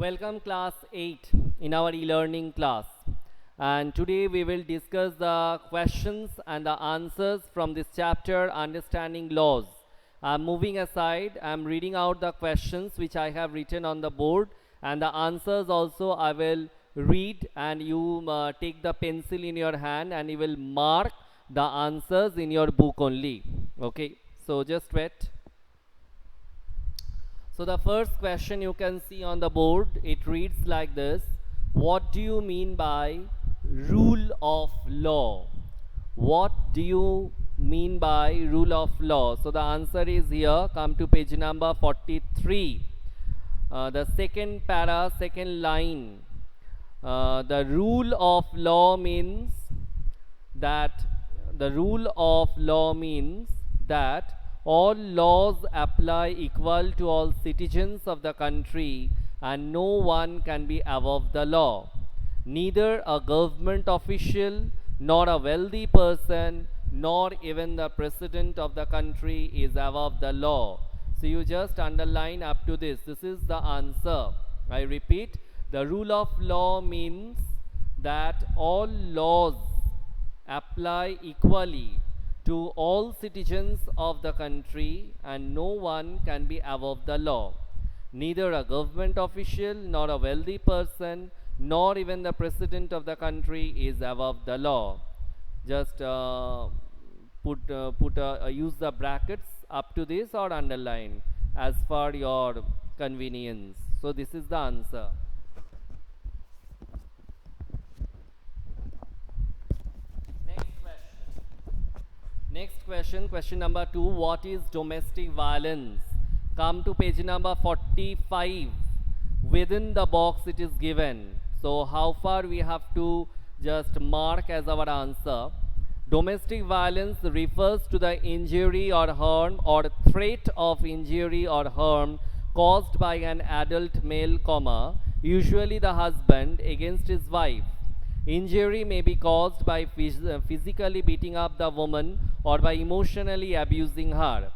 Welcome class 8 in our e-learning class, and today we will discuss the questions and the answers from this chapter, Understanding Laws. I'm moving aside, I'm reading out the questions which I have written on the board, and the answers also I will read, and you take the pencil in your hand and you will mark the answers in your book only. Okay, so just wait. So the first question you can see on the board, it reads like this: what do you mean by rule of law? What do you mean by rule of law? So the answer is here. Come to page number 43. The second para, second line. The rule of law means that that all laws apply equal to all citizens of the country and no one can be above the law. Neither a government official nor a wealthy person nor even the president of the country is above the law. So you just underline up to this. This is the answer. I repeat, the rule of law means that all laws apply equally to all citizens of the country and no one can be above the law. Neither a government official nor a wealthy person nor even the president of the country is above the law. Just use the brackets up to this or underline as per your convenience. So this is the answer. Next question, question number 2. What is domestic violence? Come to page number 45. Within the box it is given. So how far we have to just mark as our answer. Domestic violence refers to the injury or harm or threat of injury or harm caused by an adult male, usually the husband, against his wife. Injury may be caused by physically beating up the woman or by emotionally abusing her.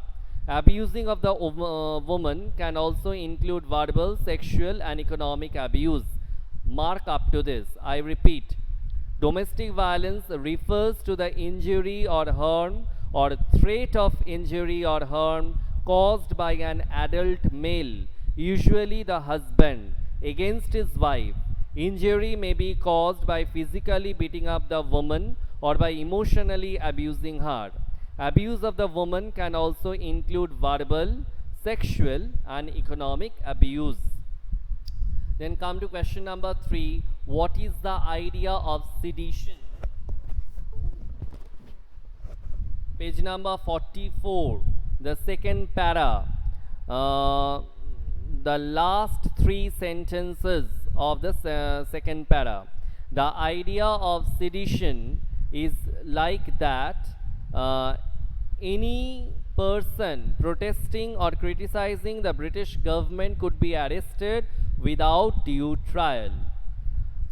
Abusing of the woman can also include verbal, sexual, and economic abuse. Mark up to this. I repeat, domestic violence refers to the injury or harm or threat of injury or harm caused by an adult male, usually the husband, against his wife. Injury may be caused by physically beating up the woman or by emotionally abusing her. Abuse of the woman can also include verbal, sexual, and economic abuse. Then come to question number 3. What is the idea of sedition? Page number 44. The second para. The last 3 sentences of the second para. The idea of sedition is like that any person protesting or criticizing the British government could be arrested without due trial.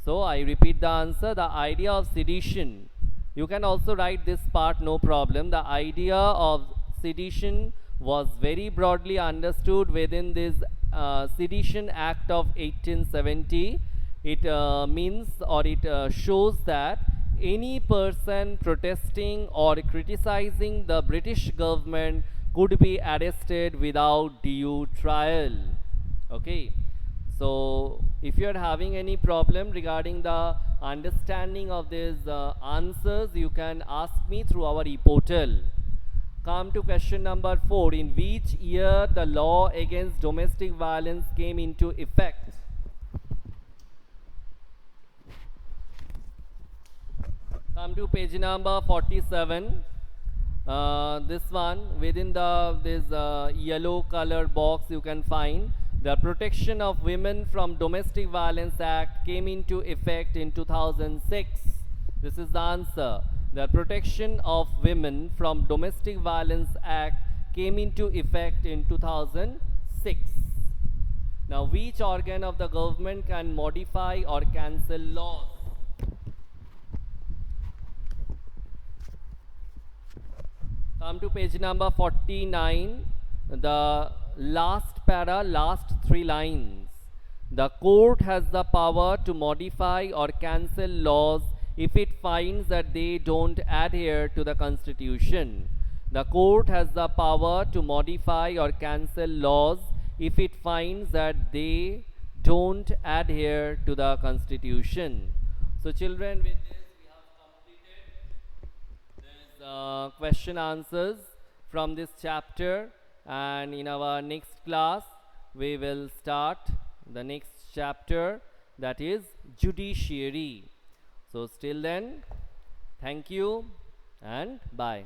So I repeat the answer. The idea of sedition, you can also write this part, no problem. The idea of sedition was very broadly understood within this Sedition Act of 1870. It means or it shows that any person protesting or criticizing the British government could be arrested without due trial. Okay, so if you are having any problem regarding the understanding of these answers, you can ask me through our e-portal. Come to question number 4. In which year the law against domestic violence came into effect? Come to page number 47. This one, within this yellow color box, you can find the Protection of Women from Domestic Violence Act came into effect in 2006. This is the answer. The Protection of Women from Domestic Violence Act came into effect in 2006. Now, which organ of the government can modify or cancel laws? Come to page number 49. The last para, last 3 lines. The court has the power to modify or cancel laws if it finds that they don't adhere to the Constitution. The court has the power to modify or cancel laws if it finds that they don't adhere to the Constitution. So children, with this we have completed this question answers from this chapter, and in our next class we will start the next chapter, that is judiciary. So till then, thank you and bye.